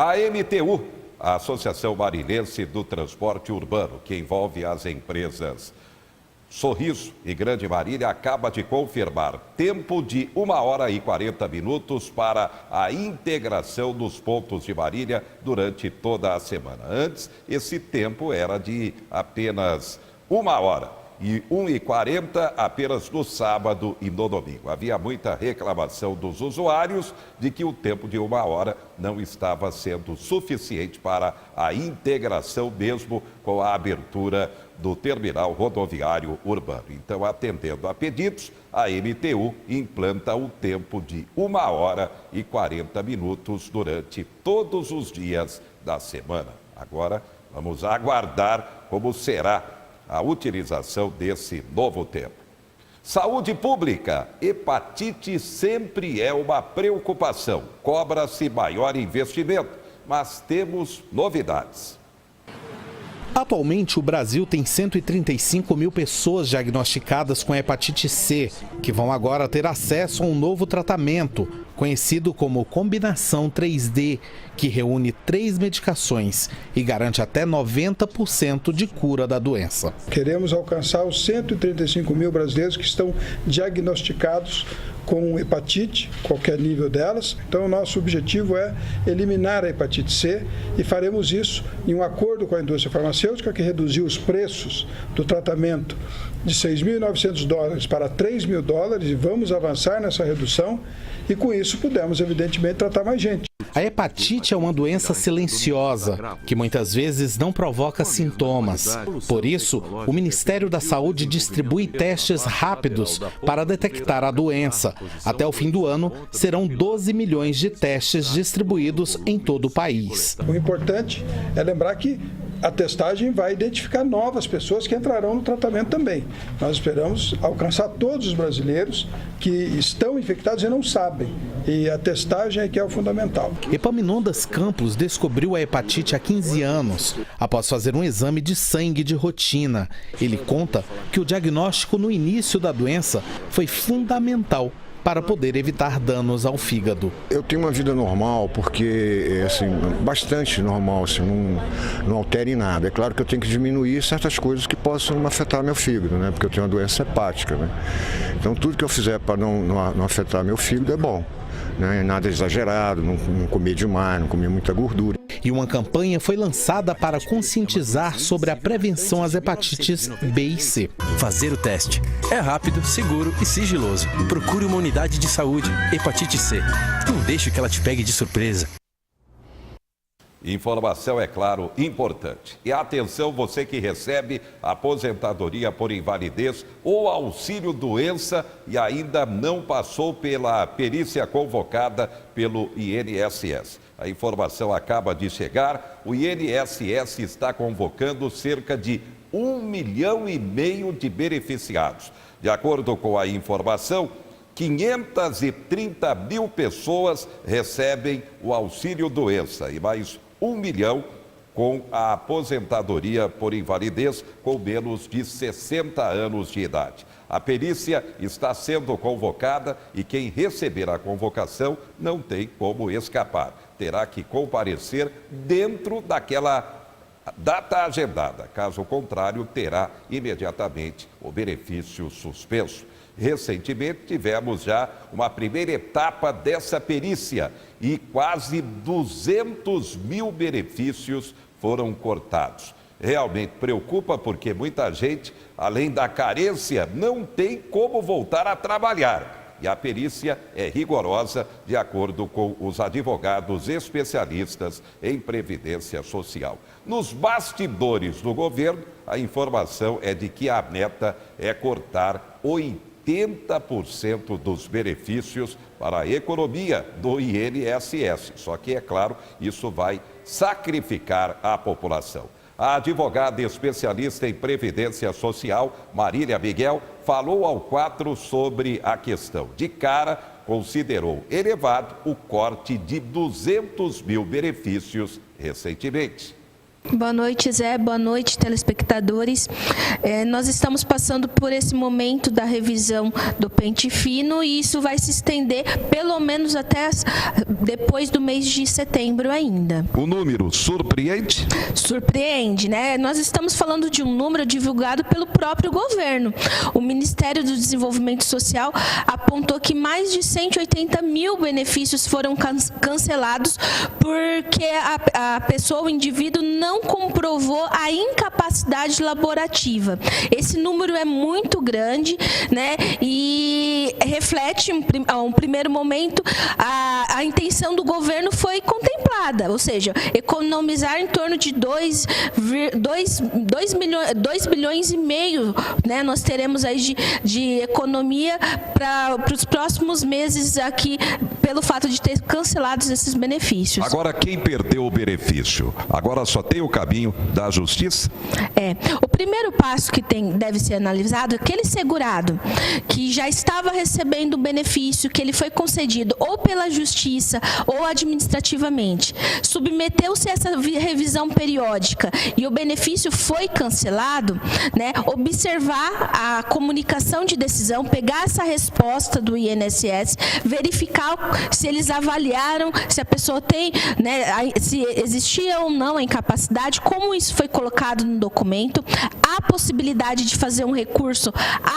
A MTU, a Associação Marinense do Transporte Urbano, que envolve as empresas Sorriso e Grande Marília, acaba de confirmar tempo de 1h e 40 minutos para a integração dos pontos de Marília durante toda a semana. Antes, esse tempo era de apenas 1h e 1h40 apenas no sábado e no domingo. Havia muita reclamação dos usuários de que o tempo de 1h não estava sendo suficiente para a integração mesmo com a abertura do terminal rodoviário urbano. Então, atendendo a pedidos, a MTU implanta o tempo de 1h e 40 minutos durante todos os dias da semana. Agora, vamos aguardar como será a utilização desse novo tempo. Saúde pública, hepatite sempre é uma preocupação. Cobra-se maior investimento, mas temos novidades. Atualmente, o Brasil tem 135 mil pessoas diagnosticadas com hepatite C, que vão agora ter acesso a um novo tratamento, conhecido como combinação 3D, que reúne 3 medicações e garante até 90% de cura da doença. Queremos alcançar os 135 mil brasileiros que estão diagnosticados com hepatite, qualquer nível delas. Então, o nosso objetivo é eliminar a hepatite C e faremos isso em um acordo com a indústria farmacêutica que reduziu os preços do tratamento de $6.900 para $3.000 e vamos avançar nessa redução e com isso pudemos, evidentemente, tratar mais gente. A hepatite é uma doença silenciosa, que muitas vezes não provoca sintomas. Por isso, o Ministério da Saúde distribui testes rápidos para detectar a doença. Até o fim do ano, serão 12 milhões de testes distribuídos em todo o país. O importante é lembrar que a testagem vai identificar novas pessoas que entrarão no tratamento também. Nós esperamos alcançar todos os brasileiros que estão infectados e não sabem. E a testagem é que é o fundamental. Epaminondas Campos descobriu a hepatite há 15 anos, após fazer um exame de sangue de rotina. Ele conta que o diagnóstico no início da doença foi fundamental para poder evitar danos ao fígado. Eu tenho uma vida normal, porque, assim, bastante normal, assim, não altera em nada. É claro que eu tenho que diminuir certas coisas que possam afetar meu fígado, né? Porque eu tenho uma doença hepática, né? Então, tudo que eu fizer para não afetar meu fígado é bom. Né? Nada exagerado, não comer demais, não comer muita gordura. E uma campanha foi lançada para conscientizar sobre a prevenção às hepatites B e C. Fazer o teste é rápido, seguro e sigiloso. Procure uma unidade de saúde. Hepatite C. Não deixe que ela te pegue de surpresa. Informação, é claro, importante. E atenção, você que recebe aposentadoria por invalidez ou auxílio-doença e ainda não passou pela perícia convocada pelo INSS. A informação acaba de chegar, o INSS está convocando cerca de 1,5 milhão de beneficiados. De acordo com a informação, 530 mil pessoas recebem o auxílio-doença e mais 1 milhão com a aposentadoria por invalidez com menos de 60 anos de idade. A perícia está sendo convocada e quem receber a convocação não tem como escapar. Terá que comparecer dentro daquela data agendada. Caso contrário, terá imediatamente o benefício suspenso. Recentemente tivemos já uma primeira etapa dessa perícia e quase 200 mil benefícios foram cortados. Realmente preocupa porque muita gente, além da carência, não tem como voltar a trabalhar. E a perícia é rigorosa, de acordo com os advogados especialistas em previdência social. Nos bastidores do governo, a informação é de que a meta é cortar 80% dos benefícios para a economia do INSS. Só que, é claro, isso vai sacrificar a população. A advogada especialista em previdência social, Marília Miguel, falou ao 4 sobre a questão. De cara, considerou elevado o corte de 200 mil benefícios recentemente. Boa noite, Zé. Boa noite, telespectadores. Nós estamos passando por esse momento da revisão do pente fino e isso vai se estender pelo menos até depois do mês de setembro ainda. O número surpreende? Surpreende, né? Nós estamos falando de um número divulgado pelo próprio governo. O Ministério do Desenvolvimento Social apontou que mais de 180 mil benefícios foram cancelados porque a pessoa, o indivíduo, não comprovou a incapacidade laborativa. Esse número é muito grande, né? E reflete, a um primeiro momento, a intenção do governo foi contemplada, ou seja, economizar em torno de 2 bilhões e meio, né? Nós teremos aí de economia para os próximos meses aqui, pelo fato de ter cancelado esses benefícios. Agora, quem perdeu o benefício? Agora só tem o caminho da justiça? O primeiro passo que deve ser analisado é aquele segurado que já estava recebendo o benefício, que ele foi concedido ou pela justiça ou administrativamente, submeteu-se a essa revisão periódica e o benefício foi cancelado, né? Observar a comunicação de decisão, pegar essa resposta do INSS, verificar se eles avaliaram se a pessoa tem, né, se existia ou não a incapacidade, como isso foi colocado no documento, a possibilidade de fazer um recurso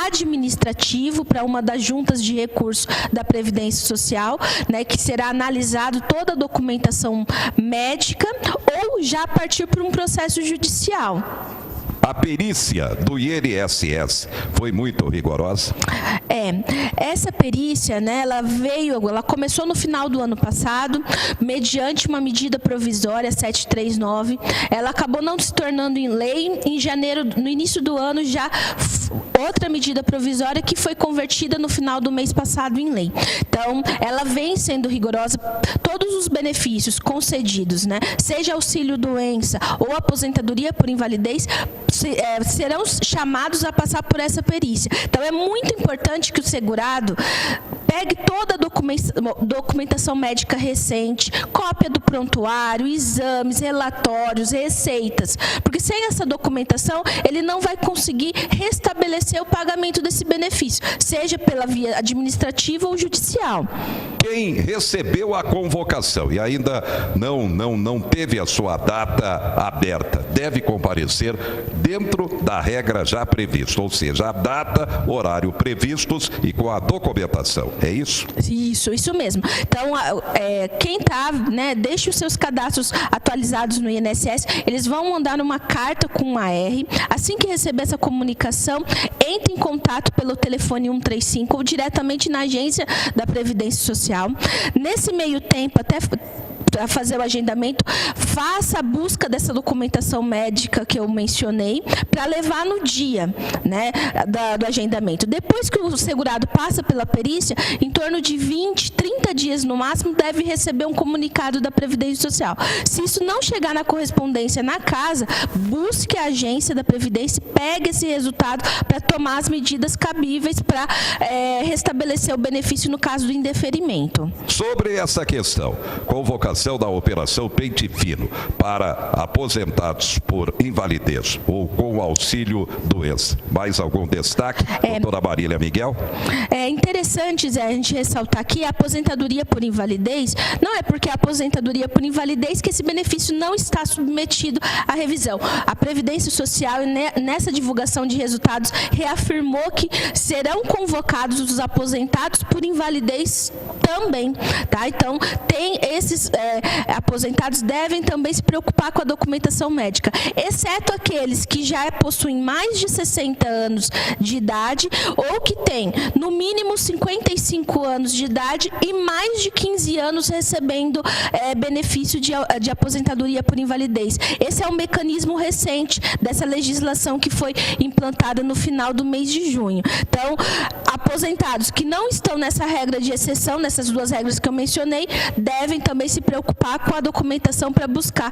administrativo para uma das juntas de recurso da Previdência Social, né, que será analisado toda a documentação médica ou já partir para um processo judicial. A perícia do INSS foi muito rigorosa? Essa perícia, né, ela começou no final do ano passado, mediante uma medida provisória 739, ela acabou não se tornando em lei, em janeiro, no início do ano, já outra medida provisória que foi convertida no final do mês passado em lei. Então, ela vem sendo rigorosa, todos os benefícios concedidos, né, seja auxílio-doença ou aposentadoria por invalidez, serão chamados a passar por essa perícia. Então, é muito importante que o segurado pegue toda a documentação médica recente, cópia do prontuário, exames, relatórios, receitas, porque sem essa documentação, ele não vai conseguir restabelecer o pagamento desse benefício, seja pela via administrativa ou judicial. Quem recebeu a convocação e ainda não teve a sua data aberta, deve comparecer dentro da regra já prevista, ou seja, a data, horário previstos e com a documentação. É isso? Isso mesmo. Então, quem está, né, deixe os seus cadastros atualizados no INSS, eles vão mandar uma carta com uma R. Assim que receber essa comunicação, entre em contato pelo telefone 135 ou diretamente na agência da Previdência Social. Nesse meio tempo, até para fazer o agendamento, faça a busca dessa documentação médica que eu mencionei, para levar no dia, né, do agendamento. Depois que o segurado passa pela perícia, em torno de 20, 30 dias no máximo, deve receber um comunicado da Previdência Social. Se isso não chegar na correspondência na casa, busque a agência da Previdência, pegue esse resultado para tomar as medidas cabíveis para restabelecer o benefício no caso do indeferimento. Sobre essa questão, convocação da Operação Pente Fino para aposentados por invalidez ou com auxílio doença. Mais algum destaque, doutora Marília Miguel? É interessante, Zé, a gente ressaltar aqui a aposentadoria por invalidez. Não é porque a aposentadoria por invalidez que esse benefício não está submetido à revisão. A Previdência Social, nessa divulgação de resultados, reafirmou que serão convocados os aposentados por invalidez também, tá? Então, tem esses aposentados devem também se preocupar com a documentação médica, exceto aqueles que já possuem mais de 60 anos de idade ou que têm, no mínimo, 55 anos de idade e mais de 15 anos recebendo benefício de aposentadoria por invalidez. Esse é um mecanismo recente dessa legislação que foi implantada no final do mês de junho. Então, aposentados que não estão nessa regra de exceção, nessas duas regras que eu mencionei, devem também se preocupar com a documentação para buscar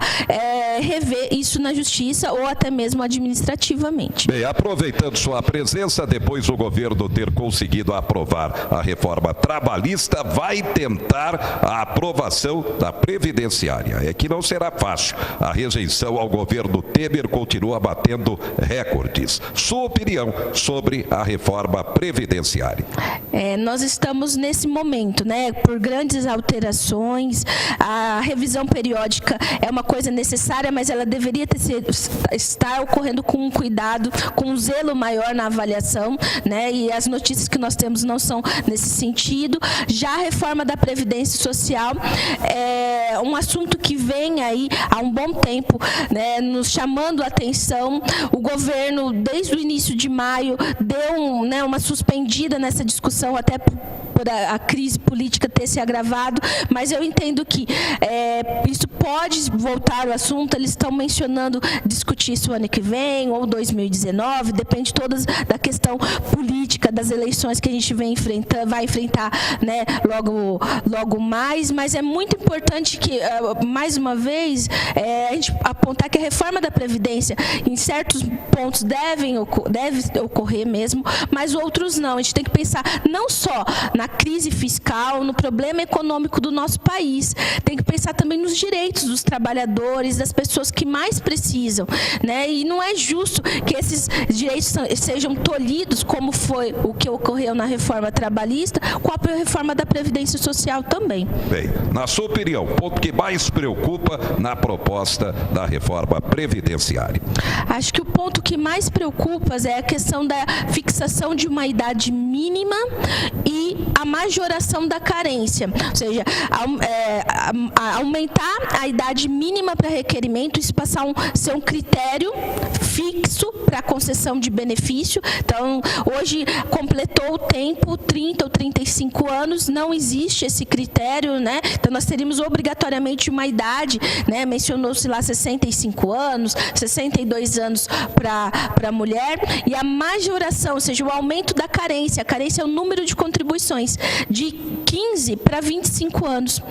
rever isso na justiça ou até mesmo administrativamente. Bem, aproveitando sua presença, depois do governo ter conseguido aprovar a reforma trabalhista, vai tentar a aprovação da previdenciária. É que não será fácil. A rejeição ao governo Temer continua batendo recordes. Sua opinião sobre a reforma previdenciária? Nós estamos nesse momento, por grandes alterações. A revisão periódica é uma coisa necessária, mas ela deveria estar ocorrendo com um cuidado, com um zelo maior na avaliação, e as notícias que nós temos não são nesse sentido. Já a reforma da Previdência Social é um assunto que vem aí há um bom tempo, nos chamando a atenção. O governo, desde o início de maio, deu uma suspendida nessa discussão, até por a crise política ter se agravado, mas eu entendo que isso pode voltar ao assunto. Eles estão mencionando discutir isso ano que vem ou 2019, depende todas da questão política, das eleições que a gente vai enfrentar logo mais, mas é muito importante que, mais uma vez, a gente apontar que a reforma da Previdência, em certos pontos, deve ocorrer mesmo, mas outros não. A gente tem que pensar não só na crise fiscal, no problema econômico do nosso país, tem que pensar também nos direitos dos trabalhadores, das pessoas que mais precisam, E não é justo que esses direitos sejam tolhidos, como foi o que ocorreu na reforma trabalhista, com a reforma da Previdência Social também. Bem, na sua opinião, o ponto que mais preocupa na proposta da reforma previdenciária? Acho que o ponto que mais preocupa é a questão da fixação de uma idade mínima e a majoração da carência, ou seja, aumentar a idade mínima para requerimento, isso passar a ser um critério fixo para a concessão de benefício. Então, hoje completou o tempo, 30 ou 35 anos, não existe esse critério, Então, nós teríamos obrigatoriamente uma idade, Mencionou-se lá 65 anos, 62 anos para a mulher, e a majoração, ou seja, o aumento da carência. A carência é o número de contribuições, de 15 para 25 anos,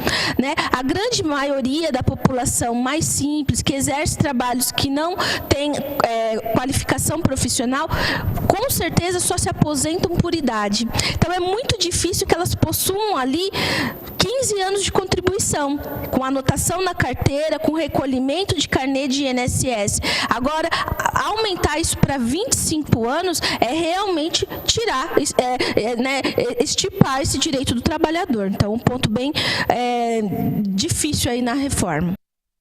A grande maioria da população mais simples, que exerce trabalhos que não tem qualificação profissional, com certeza só se aposentam por idade. Então, é muito difícil que elas possuam ali 15 anos de contribuição, com anotação na carteira, com recolhimento de carnê de INSS. Agora, aumentar isso para 25 anos é realmente tirar, estipar esse direito do trabalhador. Então, um ponto bem difícil aí na reforma.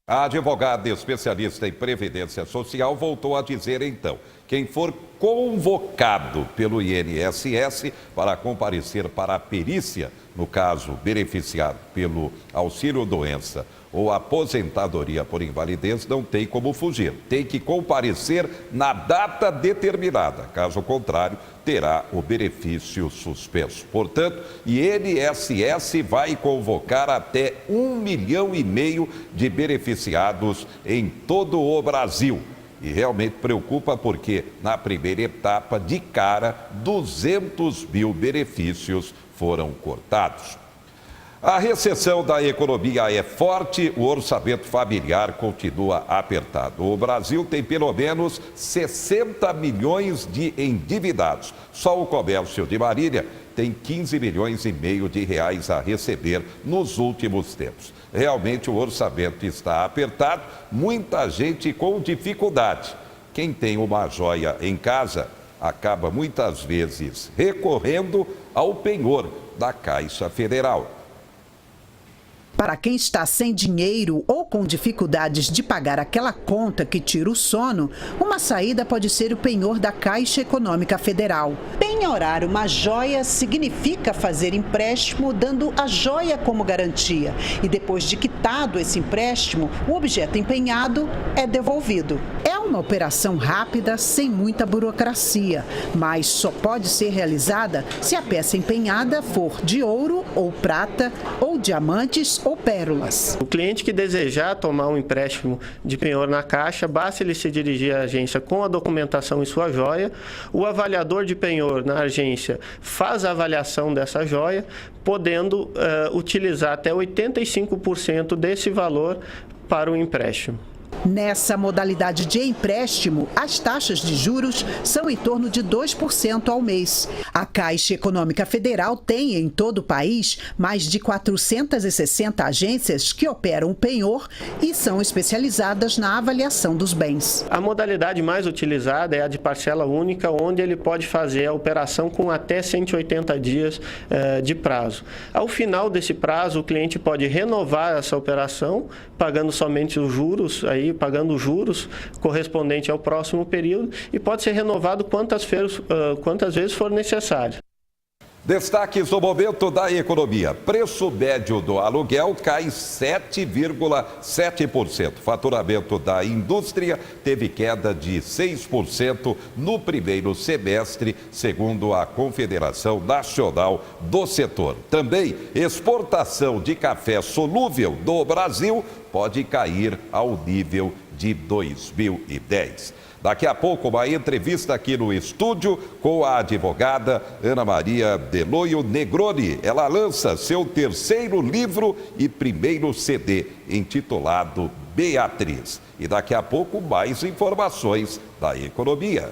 A advogada especialista em Previdência Social voltou a dizer, então, quem for convocado pelo INSS para comparecer para a perícia, no caso beneficiado pelo auxílio-doença ou aposentadoria por invalidez, não tem como fugir. Tem que comparecer na data determinada. Caso contrário, terá o benefício suspenso. Portanto, o INSS vai convocar até 1,5 milhão de beneficiados em todo o Brasil. E realmente preocupa porque, na primeira etapa, de cara, 200 mil benefícios foram cortados. A recessão da economia é forte, o orçamento familiar continua apertado. O Brasil tem pelo menos 60 milhões de endividados. Só o comércio de Marília tem 15 milhões e meio de reais a receber nos últimos tempos. Realmente o orçamento está apertado, muita gente com dificuldade. Quem tem uma joia em casa acaba muitas vezes recorrendo ao penhor da Caixa Federal. Para quem está sem dinheiro ou com dificuldades de pagar aquela conta que tira o sono, uma saída pode ser o penhor da Caixa Econômica Federal. Penhorar uma joia significa fazer empréstimo dando a joia como garantia. E depois de quitado esse empréstimo, o objeto empenhado é devolvido. É um uma operação rápida, sem muita burocracia, mas só pode ser realizada se a peça empenhada for de ouro ou prata, ou diamantes ou pérolas. O cliente que desejar tomar um empréstimo de penhor na Caixa, basta ele se dirigir à agência com a documentação e sua joia. O avaliador de penhor na agência faz a avaliação dessa joia, podendo utilizar até 85% desse valor para o empréstimo. Nessa modalidade de empréstimo, as taxas de juros são em torno de 2% ao mês. A Caixa Econômica Federal tem em todo o país mais de 460 agências que operam o penhor e são especializadas na avaliação dos bens. A modalidade mais utilizada é a de parcela única, onde ele pode fazer a operação com até 180 dias de prazo. Ao final desse prazo, o cliente pode renovar essa operação, pagando somente os juros, pagando os juros correspondente ao próximo período, e pode ser renovado quantas vezes for necessário. Destaques do momento da economia. Preço médio do aluguel cai 7,7%. Faturamento da indústria teve queda de 6% no primeiro semestre, segundo a Confederação Nacional do Setor. Também, exportação de café solúvel do Brasil pode cair ao nível de 2010. Daqui a pouco, uma entrevista aqui no estúdio com a advogada Ana Maria Deloio Negroni. Ela lança seu terceiro livro e primeiro CD, intitulado Beatriz. E daqui a pouco, mais informações da economia.